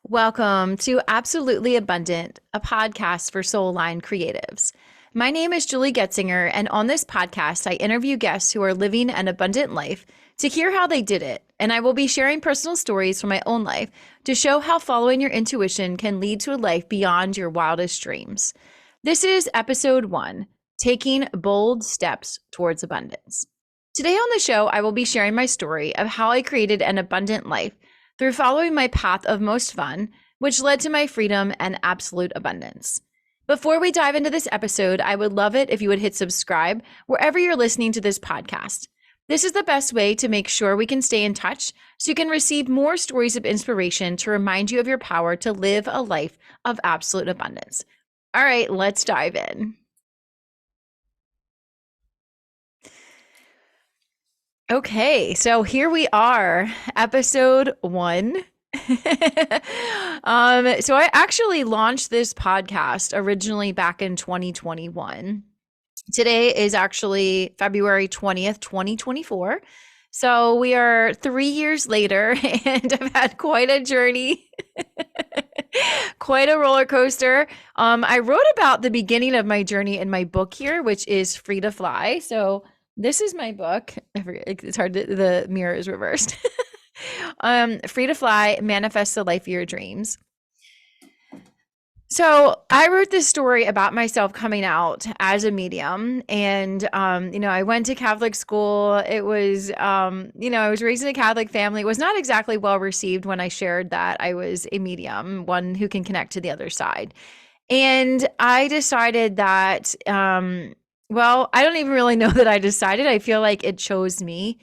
Welcome to Absolutely Abundant, a podcast for soul-aligned creatives. My name is Julie Goetzinger, and on this podcast, I interview guests who are living an abundant life to hear how they did it. And I will be sharing personal stories from my own life to show how following your intuition can lead to a life beyond your wildest dreams. This is episode 1, Taking Bold Steps Towards Abundance. Today on the show, I will be sharing my story of how I created an abundant life through following my path of most fun, which led to my freedom and absolute abundance. Before we dive into this episode, I would love it if you would hit subscribe wherever you're listening to this podcast. This is the best way to make sure we can stay in touch so you can receive more stories of inspiration to remind you of your power to live a life of absolute abundance. All right, let's dive in. Okay, so here we are, episode 1. So I actually launched this podcast originally back in 2021. Today is actually February 20th, 2024. So we are 3 years later, and I've had quite a journey, quite a roller coaster. I wrote about the beginning of my journey in my book here, which is Free to Fly. So this is my book. I forget, it's hard to, the mirror is reversed. Free to Fly, Manifest the Life of Your Dreams. So I wrote this story about myself coming out as a medium. And, I went to Catholic school. It was, I was raised in a Catholic family. It was not exactly well received when I shared that I was a medium, one who can connect to the other side. And I decided that, well, I don't even really know that I decided. I feel like it chose me,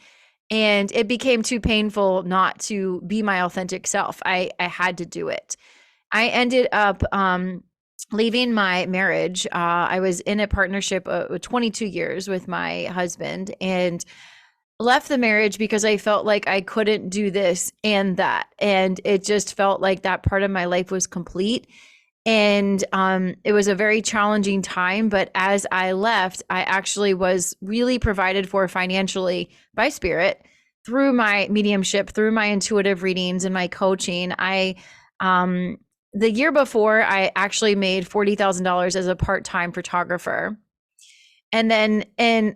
and it became too painful not to be my authentic self. I had to do it. I ended up leaving my marriage. I was in a partnership 22 years with my husband, and left the marriage because I felt like I couldn't do this and that. And it just felt like that part of my life was complete. And it was a very challenging time. But as I left, I actually was really provided for financially by Spirit through my mediumship, through my intuitive readings and my coaching. The year before, I actually made $40,000 as a part-time photographer. And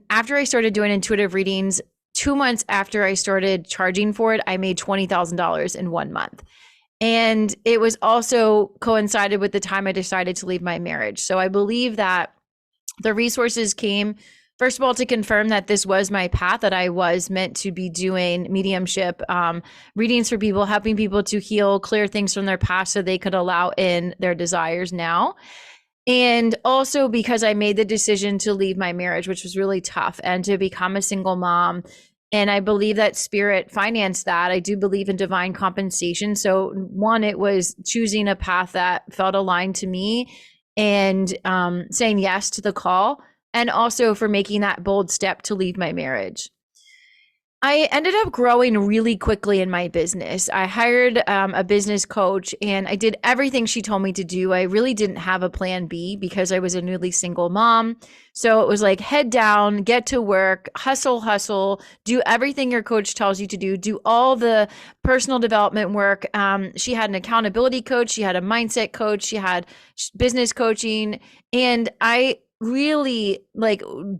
after I started doing intuitive readings, 2 months after I started charging for it, I made $20,000 in 1 month. And it was also coincided with the time I decided to leave my marriage. So I believe that the resources came, first of all, to confirm that this was my path, that I was meant to be doing mediumship, readings for people, helping people to heal, clear things from their past so they could allow in their desires now. And also because I made the decision to leave my marriage, which was really tough, and to become a single mom. And I believe that Spirit financed that. I do believe in divine compensation. So one, it was choosing a path that felt aligned to me and saying yes to the call, and also for making that bold step to leave my marriage. I ended up growing really quickly in my business. I hired a business coach, and I did everything she told me to do. I really didn't have a plan B because I was a newly single mom. So it was like head down, get to work, hustle, do everything your coach tells you to do all the personal development work. She had an accountability coach, she had a mindset coach, she had business coaching, and I really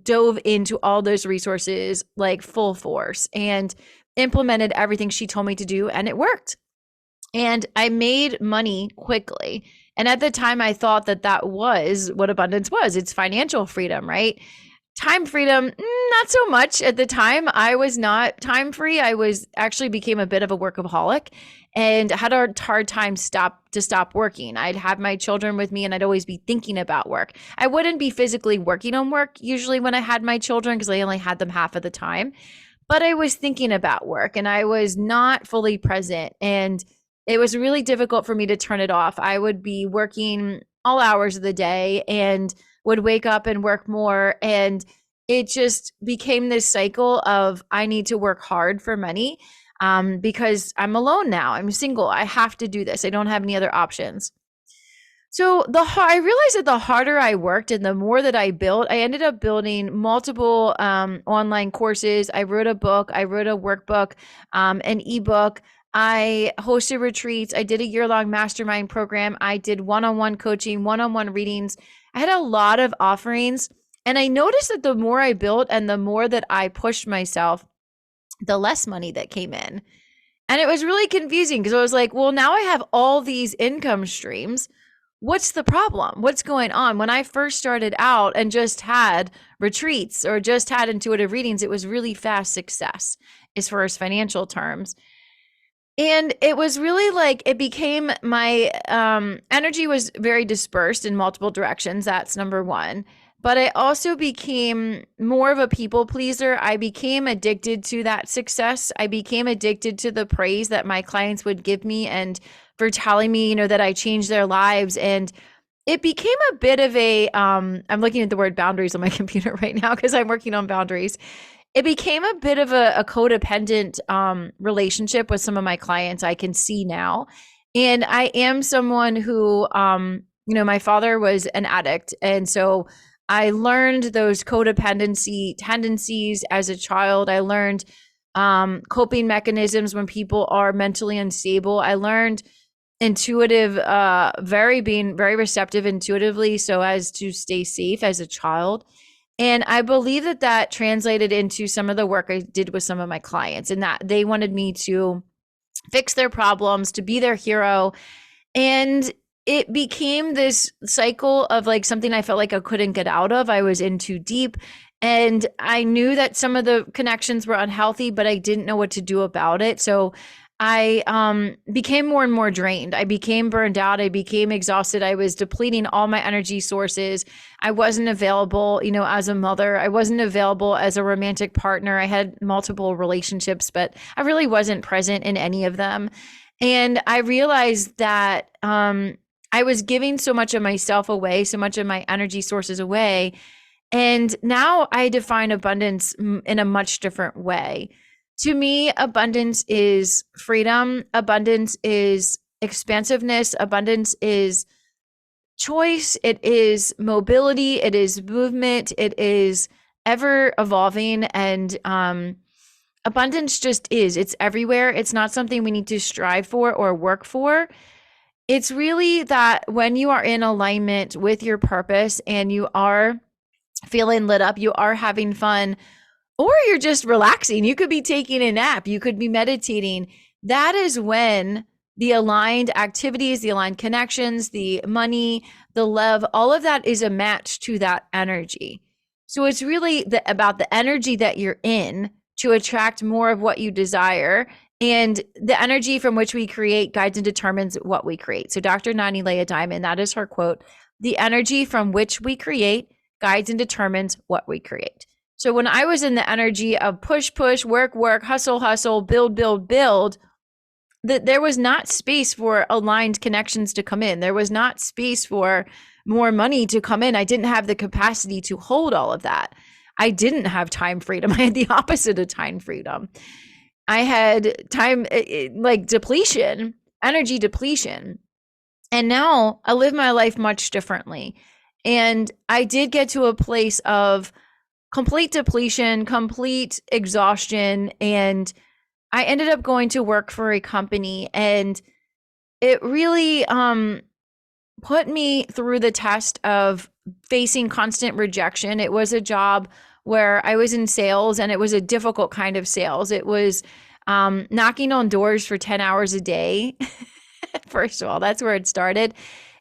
dove into all those resources like full force and implemented everything she told me to do, and it worked. And I made money quickly. And at the time I thought that was what abundance was. It's financial freedom, right? Time freedom, not so much. At the time, I was not time free. I became a bit of a workaholic and had a hard time to stop working. I'd have my children with me and I'd always be thinking about work. I wouldn't be physically working on work usually when I had my children because I only had them half of the time, but I was thinking about work and I was not fully present. And it was really difficult for me to turn it off. I would be working all hours of the day and would wake up and work more. And it just became this cycle of I need to work hard for money because I'm alone now. I'm single. I have to do this. I don't have any other options. So I realized that the harder I worked and the more that I built, I ended up building multiple online courses. I wrote a book. I wrote a workbook, an ebook. I hosted retreats. I did a year-long mastermind program. I did one-on-one coaching, one-on-one readings. I had a lot of offerings. And I noticed that the more I built and the more that I pushed myself, the less money that came in. And it was really confusing because I was like, well, now I have all these income streams. What's the problem? What's going on? When I first started out and just had retreats or just had intuitive readings, it was really fast success as far as financial terms. And it was really like it became my energy was very dispersed in multiple directions. That's number one. But I also became more of a people pleaser. I became addicted to that success. I became addicted to the praise that my clients would give me and for telling me, that I changed their lives. And it became a bit of a, I'm looking at the word boundaries on my computer right now because I'm working on boundaries. It became a bit of a codependent relationship with some of my clients. I can see now. And I am someone who, my father was an addict. And so I learned those codependency tendencies as a child. I learned coping mechanisms when people are mentally unstable. I learned intuitive, being very receptive intuitively so as to stay safe as a child. And I believe that translated into some of the work I did with some of my clients, and that they wanted me to fix their problems, to be their hero. And it became this cycle of like something I felt like I couldn't get out of. I was in too deep. And I knew that some of the connections were unhealthy, but I didn't know what to do about it. So I became more and more drained. I became burned out. I became exhausted. I was depleting all my energy sources. I wasn't available, as a mother. I wasn't available as a romantic partner. I had multiple relationships, but I really wasn't present in any of them. And I realized that I was giving so much of myself away, so much of my energy sources away. And now I define abundance in a much different way. To me, abundance is freedom. Abundance is expansiveness. Abundance is choice. It is mobility. It is movement. It is ever evolving. And abundance just is. It's everywhere. It's not something we need to strive for or work for. It's really that when you are in alignment with your purpose and you are feeling lit up, you are having fun, or you're just relaxing. You could be taking a nap. You could be meditating. That is when the aligned activities, the aligned connections, the money, the love, all of that is a match to that energy. So it's really about the energy that you're in to attract more of what you desire. And the energy from which we create guides and determines what we create. So Dr. Nani Leah Diamond, that is her quote. The energy from which we create guides and determines what we create. So when I was in the energy of push, push, work, work, hustle, hustle, build, build, build, that there was not space for aligned connections to come in. There was not space for more money to come in. I didn't have the capacity to hold all of that. I didn't have time freedom. I had the opposite of time freedom. I had time like depletion, energy depletion. And now I live my life much differently. And I did get to a place of complete depletion, complete exhaustion. And I ended up going to work for a company, and it really put me through the test of facing constant rejection. It was a job where I was in sales, and it was a difficult kind of sales. It was knocking on doors for 10 hours a day. First of all, that's where it started.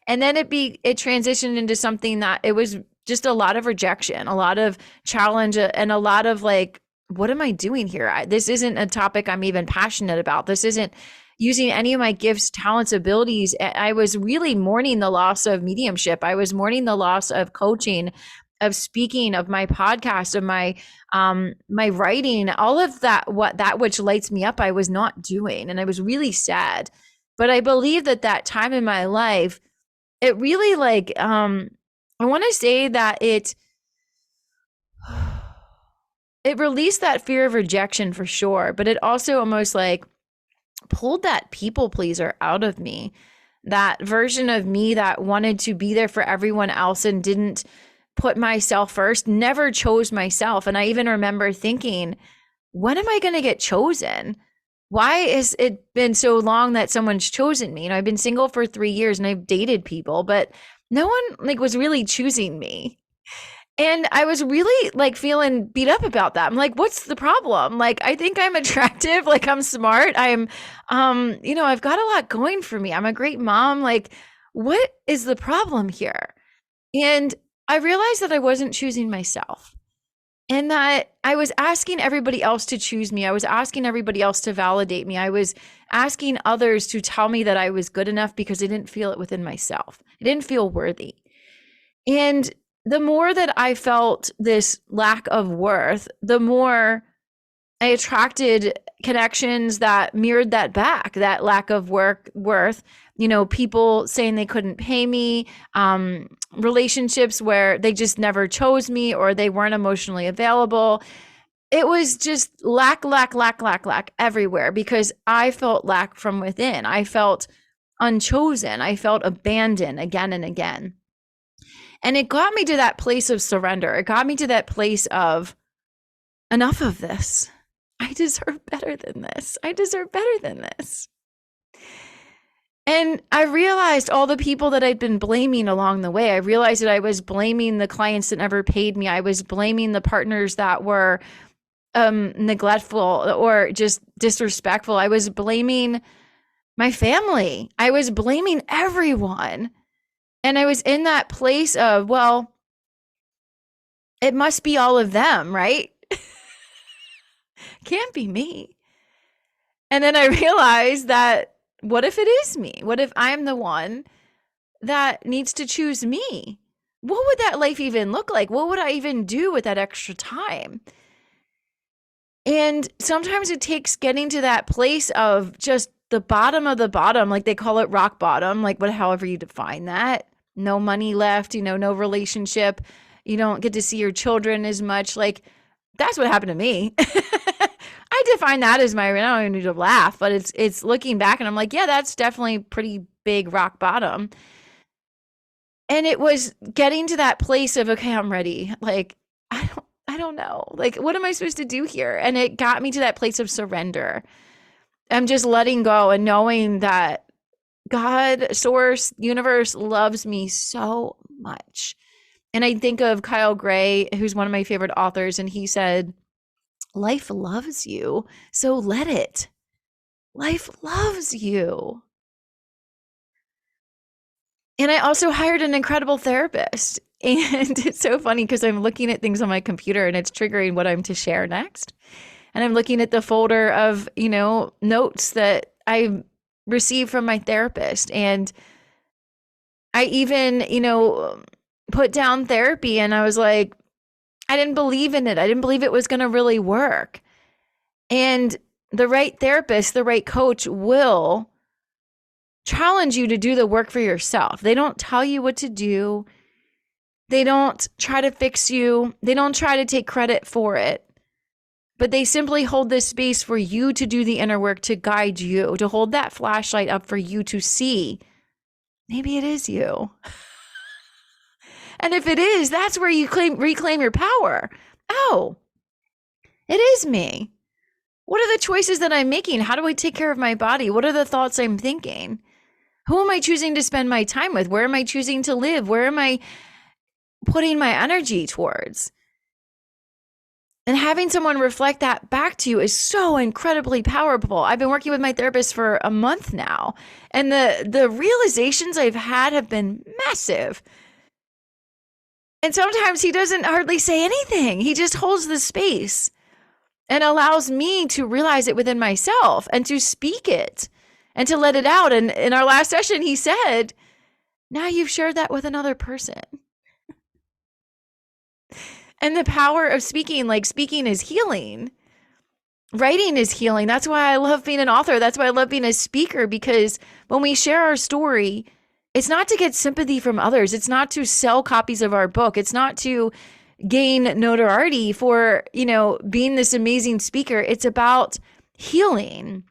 And then it transitioned into something that it was just a lot of rejection, a lot of challenge, and a lot of like, what am I doing here? This isn't a topic I'm even passionate about. This isn't using any of my gifts, talents, abilities. I was really mourning the loss of mediumship. I was mourning the loss of coaching, of speaking, of my podcast, of my my writing, all of that, that which lights me up, I was not doing. And I was really sad. But I believe that time in my life, it really like, I want to say that it released that fear of rejection for sure, but it also almost like pulled that people pleaser out of me, that version of me that wanted to be there for everyone else and didn't put myself first, never chose myself. And I even remember thinking, when am I going to get chosen? why has it been so long that someone's chosen me? I've been single for 3 years and I've dated people, but no one like was really choosing me. And I was really like feeling beat up about that. I'm like, what's the problem? Like, I think I'm attractive, like I'm smart. I've got a lot going for me. I'm a great mom. Like, what is the problem here? And I realized that I wasn't choosing myself and that I was asking everybody else to choose me. I was asking everybody else to validate me. I was asking others to tell me that I was good enough because I didn't feel it within myself. I didn't feel worthy. And the more that I felt this lack of worth, the more I attracted connections that mirrored that back, that lack of worth. People saying they couldn't pay me, relationships where they just never chose me or they weren't emotionally available. It was just lack everywhere because I felt lack from within. I felt unchosen. I felt abandoned again and again. And it got me to that place of surrender. It got me to that place of enough of this. I deserve better than this. I deserve better than this. And I realized all the people that I'd been blaming along the way. I realized that I was blaming the clients that never paid me. I was blaming the partners that were neglectful or just disrespectful. I was blaming my family. I was blaming everyone. And I was in that place of, well, it must be all of them, right? Can't be me. And then I realized that what if it is me? What if I'm the one that needs to choose me? What would that life even look like? What would I even do with that extra time? And sometimes it takes getting to that place of just the bottom of the bottom, like they call it rock bottom, like however you define that. No money left, no relationship. You don't get to see your children as much. Like that's what happened to me. I define that as I don't even need to laugh, but it's looking back and I'm like, yeah, that's definitely pretty big rock bottom. And it was getting to that place of, okay, I'm ready. Like, I don't know. Like, what am I supposed to do here? And it got me to that place of surrender. I'm just letting go and knowing that God, source, universe loves me so much. And I think of Kyle Gray, who's one of my favorite authors, and he said, life loves you, so let it. Life loves you. And I also hired an incredible therapist. And it's so funny because I'm looking at things on my computer and it's triggering what I'm to share next. And I'm looking at the folder of, notes that I received from my therapist. And I even, put down therapy and I was like, I didn't believe in it. I didn't believe it was going to really work. And the right therapist, the right coach will challenge you to do the work for yourself. They don't tell you what to do. They don't try to fix you. They don't try to take credit for it. But they simply hold this space for you to do the inner work, to guide you, to hold that flashlight up for you to see. Maybe it is you. And if it is, that's where you reclaim your power. Oh, it is me. What are the choices that I'm making? How do I take care of my body? What are the thoughts I'm thinking? Who am I choosing to spend my time with? Where am I choosing to live? Where am I putting my energy towards? And having someone reflect that back to you is so incredibly powerful. I've been working with my therapist for a month now, and the realizations I've had have been massive. And sometimes he doesn't hardly say anything. He just holds the space and allows me to realize it within myself and to speak it and to let it out. And in our last session, he said, now you've shared that with another person. And the power of speaking, like speaking is healing. Writing is healing. That's why I love being an author. That's why I love being a speaker, because when we share our story, it's not to get sympathy from others. It's not to sell copies of our book. It's not to gain notoriety for, being this amazing speaker. It's about healing.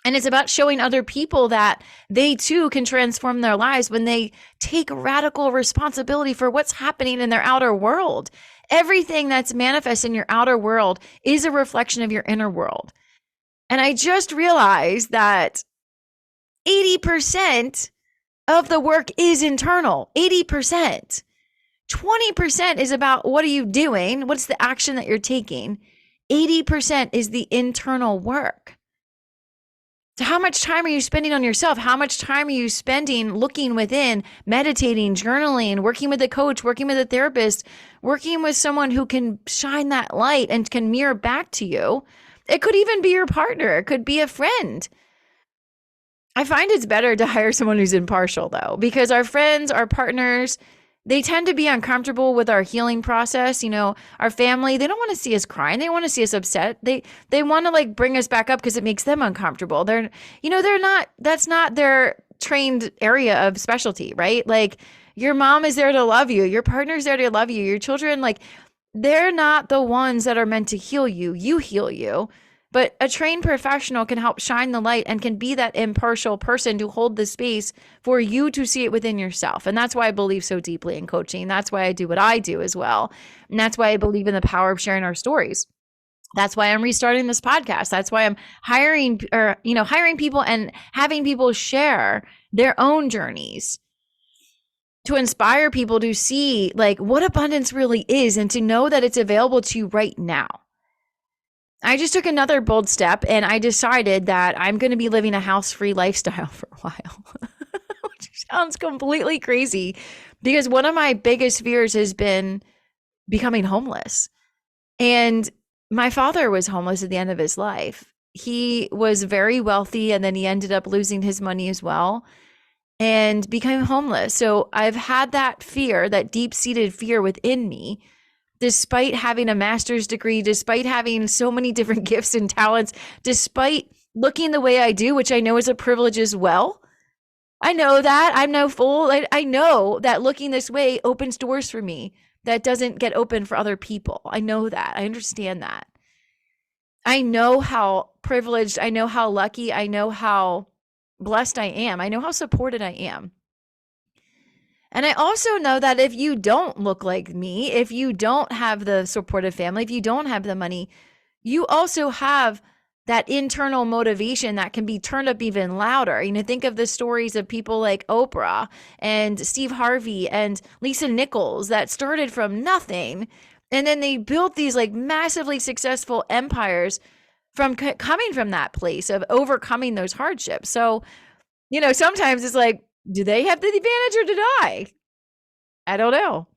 And it's about showing other people that they too can transform their lives when they take radical responsibility for what's happening in their outer world. Everything that's manifest in your outer world is a reflection of your inner world. And I just realized that 80% of the work is internal. 80%. 20% is about what are you doing? What's the action that you're taking? 80% is the internal work. So how much time are you spending on yourself? How much time are you spending looking within, meditating, journaling, working with a coach, working with a therapist, working with someone who can shine that light and can mirror back to you? It could even be your partner. It could be a friend. I find it's better to hire someone who's impartial though, because our friends, our partners, they tend to be uncomfortable with our healing process. You know, our family, they don't want to see us crying. They want to see us upset. They want to like bring us back up because it makes them uncomfortable. They're not, that's not their trained area of specialty, right? Like your mom is there to love you. Your partner's there to love you. Your children, like they're not the ones that are meant to heal you. You heal you. But a trained professional can help shine the light and can be that impartial person to hold the space for you to see it within yourself. And that's why I believe so deeply in coaching. That's why I do what I do as well. And that's why I believe in the power of sharing our stories. That's why I'm restarting this podcast. That's why I'm hiring people and having people share their own journeys to inspire people to see like what abundance really is and to know that it's available to you right now. I just took another bold step and I decided that I'm going to be living a house-free lifestyle for a while, which sounds completely crazy because one of my biggest fears has been becoming homeless. And my father was homeless at the end of his life. He was very wealthy and then he ended up losing his money as well and became homeless. So I've had that fear, that deep-seated fear within me, despite having a master's degree, despite having so many different gifts and talents, despite looking the way I do, which I know is a privilege as well. I know that. I'm no fool. I know that looking this way opens doors for me that doesn't get open for other people. I know that. I understand that. I know how privileged, I know how lucky, I know how blessed I am. I know how supported I am. And I also know that if you don't look like me, if you don't have the supportive family, if you don't have the money, you also have that internal motivation that can be turned up even louder. You know, think of the stories of people like Oprah and Steve Harvey and Lisa Nichols that started from nothing. And then they built these like massively successful empires from coming from that place of overcoming those hardships. So, you know, sometimes it's like, do they have the advantage or did I? I don't know.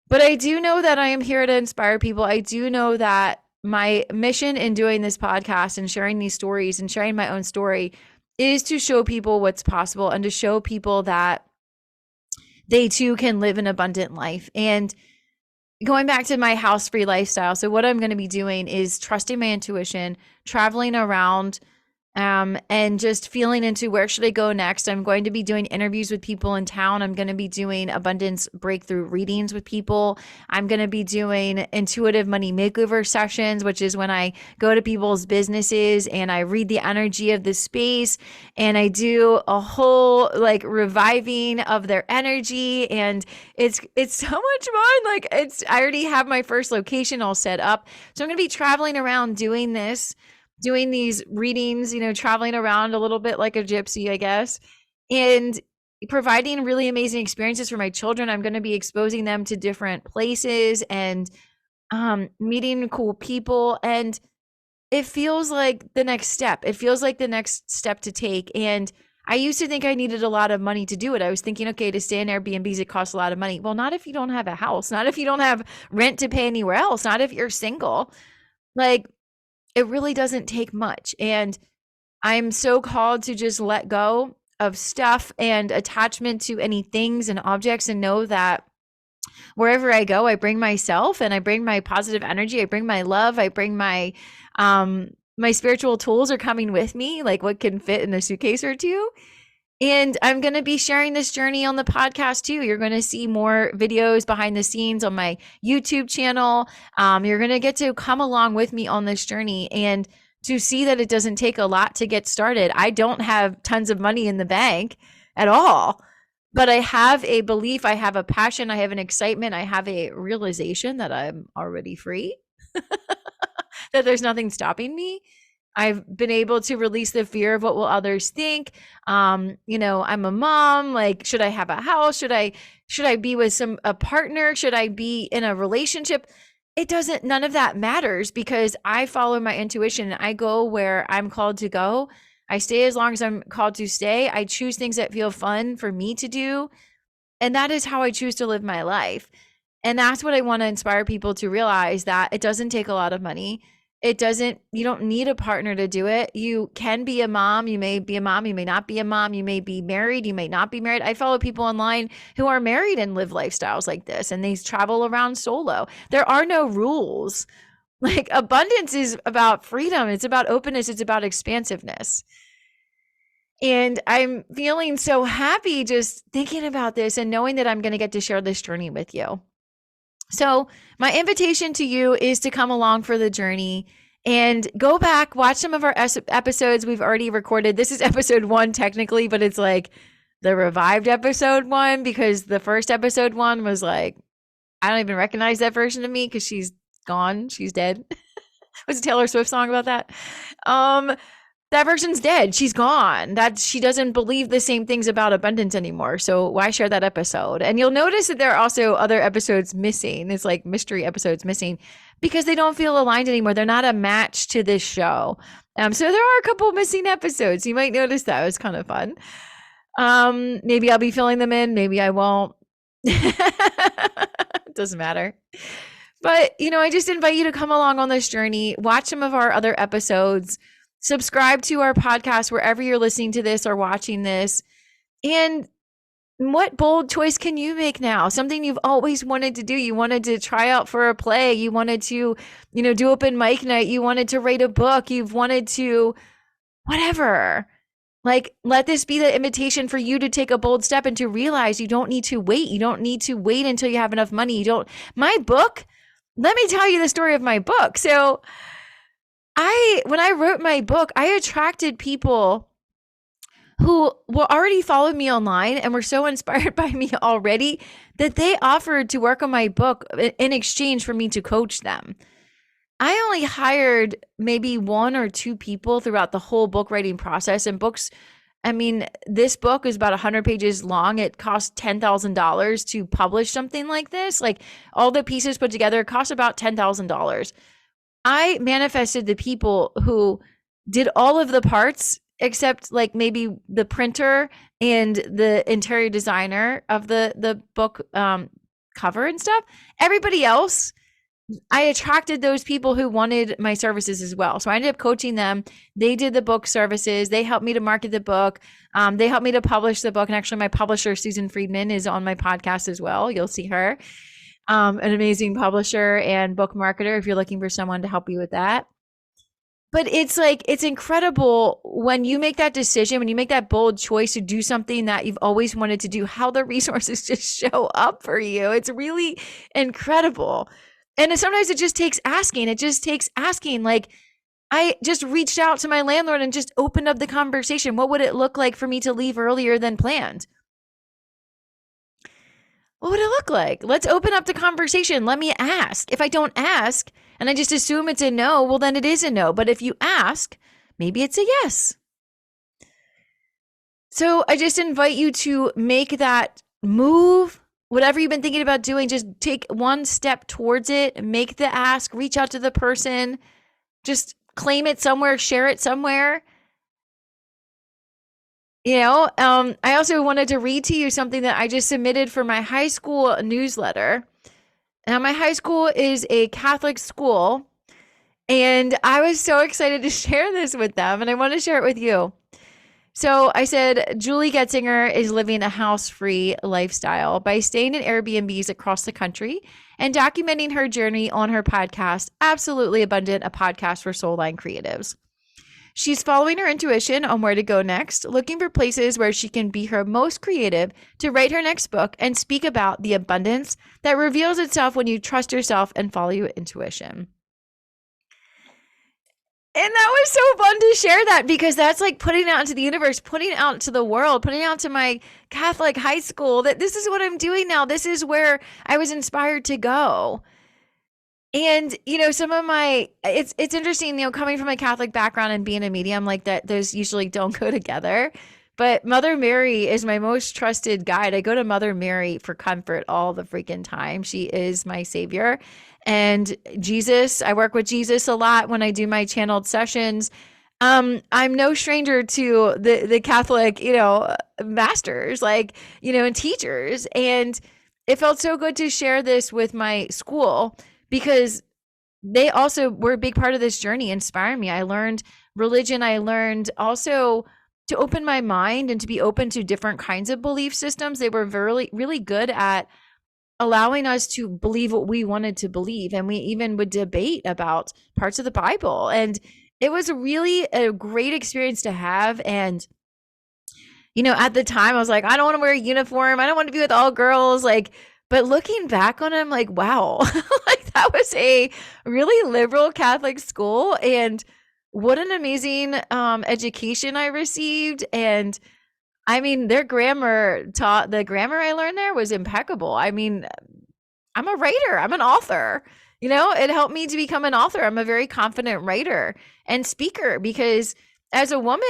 But I do know that I am here to inspire people. I do know that my mission in doing this podcast and sharing these stories and sharing my own story is to show people what's possible and to show people that they too can live an abundant life. And going back to my house-free lifestyle, so what I'm going to be doing is trusting my intuition, traveling around, and just feeling into where should I go next. I'm going to be doing interviews with people in town. I'm going to be doing abundance breakthrough readings with people. I'm going to be doing intuitive money makeover sessions, which is when I go to people's businesses and I read the energy of the space and I do a whole like reviving of their energy. And it's so much fun. Like I already have my first location all set up. So I'm going to be traveling around doing this, doing these readings, you know, traveling around a little bit like a gypsy, I guess, and providing really amazing experiences for my children. I'm going to be exposing them to different places and meeting cool people. And it feels like the next step. It feels like the next step to take. And I used to think I needed a lot of money to do it. I was thinking, okay, to stay in Airbnbs, it costs a lot of money. Well, not if you don't have a house, not if you don't have rent to pay anywhere else, not if you're single. Like, it really doesn't take much. And I'm so called to just let go of stuff and attachment to any things and objects and know that wherever I go, I bring myself and I bring my positive energy. I bring my love. I bring my spiritual tools are coming with me, like what can fit in a suitcase or two. And I'm going to be sharing this journey on the podcast too. You're going to see more videos behind the scenes on my YouTube channel. You're going to get to come along with me on this journey and to see that it doesn't take a lot to get started. I don't have tons of money in the bank at all, but I have a belief, I have a passion, I have an excitement, I have a realization that I'm already free, that there's nothing stopping me. I've been able to release the fear of what will others think. I'm a mom. Like, should I have a house? Should I be with a partner? Should I be in a relationship? None of that matters because I follow my intuition. I go where I'm called to go. I stay as long as I'm called to stay. I choose things that feel fun for me to do. And that is how I choose to live my life. And that's what I want to inspire people to realize, that it doesn't take a lot of money. You don't need a partner to do it. You can be a mom. You may be a mom. You may not be a mom. You may be married. You may not be married. I follow people online who are married and live lifestyles like this, and they travel around solo. There are no rules. Like, abundance is about freedom. It's about openness. It's about expansiveness. And I'm feeling so happy just thinking about this and knowing that I'm going to get to share this journey with you. So my invitation to you is to come along for the journey and go back, watch some of our episodes we've already recorded. This is episode 1 technically, but it's like the revived episode 1 because the first episode 1 was like, I don't even recognize that version of me because she's gone. She's dead. Was a Taylor Swift song about that? That version's dead. She's gone. She doesn't believe the same things about abundance anymore. So why share that episode? And you'll notice that there are also other episodes missing. It's like mystery episodes missing because they don't feel aligned anymore. They're not a match to this show. So there are a couple missing episodes. You might notice that. It was kind of fun. Maybe I'll be filling them in. Maybe I won't. It doesn't matter. But, I just invite you to come along on this journey. Watch some of our other episodes. Subscribe to our podcast wherever you're listening to this or watching this. And what bold choice can you make now? Something you've always wanted to do. You wanted to try out for a play. You wanted to, do open mic night. You wanted to write a book. You've wanted to, whatever. Like, let this be the invitation for you to take a bold step and to realize you don't need to wait. You don't need to wait until you have enough money. My book, let me tell you the story of my book. So when I wrote my book, I attracted people who were already following me online and were so inspired by me already that they offered to work on my book in exchange for me to coach them. I only hired maybe 1 or 2 people throughout the whole book writing process. And this book is about 100 pages long. It costs $10,000 to publish something like this. Like, all the pieces put together cost about $10,000. I manifested the people who did all of the parts except like maybe the printer and the interior designer of the book cover and stuff. Everybody else, I attracted those people who wanted my services as well. So I ended up coaching them. They did the book services. They helped me to market the book. They helped me to publish the book. And actually my publisher, Susan Friedman, is on my podcast as well. You'll see her. An amazing publisher and book marketer if you're looking for someone to help you with that. But it's incredible when you make that decision, when you make that bold choice to do something that you've always wanted to do, how the resources just show up for you. It's really incredible. And sometimes it just takes asking. Like, I just reached out to my landlord and just opened up the conversation. What would it look like for me to leave earlier than planned? What would it look like? Let's open up the conversation. Let me ask. If I don't ask and I just assume it's a no, well, then it is a no. But if you ask, maybe it's a yes. So I just invite you to make that move. Whatever you've been thinking about doing, just take one step towards it. Make the ask. Reach out to the person. Just claim it somewhere. Share it somewhere. I also wanted to read to you something that I just submitted for my high school newsletter. Now, my high school is a Catholic school, and I was so excited to share this with them, and I want to share it with you. So I said, Julie Goetzinger is living a house-free lifestyle by staying in Airbnbs across the country and documenting her journey on her podcast, Absolutely Abundant, a podcast for soul-line creatives. She's following her intuition on where to go next, looking for places where she can be her most creative to write her next book and speak about the abundance that reveals itself when you trust yourself and follow your intuition. And that was so fun to share that because that's like putting it out into the universe, putting it out to the world, putting it out to my Catholic high school that this is what I'm doing now. This is where I was inspired to go. And some of my it's interesting, coming from a Catholic background and being a medium like that, those usually don't go together. But Mother Mary is my most trusted guide. I go to Mother Mary for comfort all the freaking time. She is my savior. And Jesus, I work with Jesus a lot when I do my channeled sessions. I'm no stranger to the Catholic, masters, like, and teachers. And it felt so good to share this with my school because they also were a big part of this journey, inspiring me. I learned religion. I learned also to open my mind and to be open to different kinds of belief systems. They were really, really good at allowing us to believe what we wanted to believe. And we even would debate about parts of the Bible. And it was really a great experience to have. And, at the time I was like, I don't want to wear a uniform. I don't want to be with all girls. Like, but looking back on it, I'm like, wow, like that was a really liberal Catholic school. And what an amazing education I received. And I mean, the grammar I learned there was impeccable. I mean, I'm a writer, I'm an author. It helped me to become an author. I'm a very confident writer and speaker because as a woman,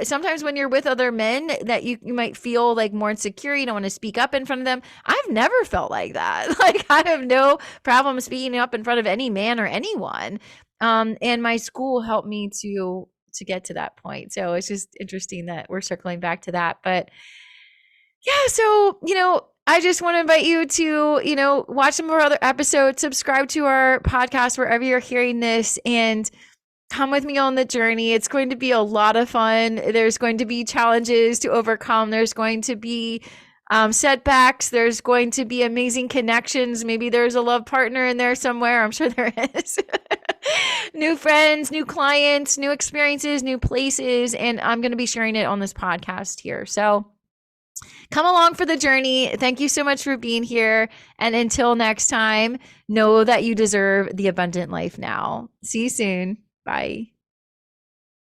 sometimes when you're with other men that you might feel like more insecure, you don't want to speak up in front of them. I've never felt like that. Like I have no problem speaking up in front of any man or anyone. And my school helped me to get to that point. So it's just interesting that we're circling back to that. But yeah, so, I just want to invite you to, watch some of our other episodes, subscribe to our podcast wherever you're hearing this, and come with me on the journey. It's going to be a lot of fun. There's going to be challenges to overcome. There's going to be setbacks. There's going to be amazing connections. Maybe there's a love partner in there somewhere. I'm sure there is. New friends, new clients, new experiences, new places. And I'm going to be sharing it on this podcast here. So come along for the journey. Thank you so much for being here. And until next time, know that you deserve the abundant life now. See you soon. Bye.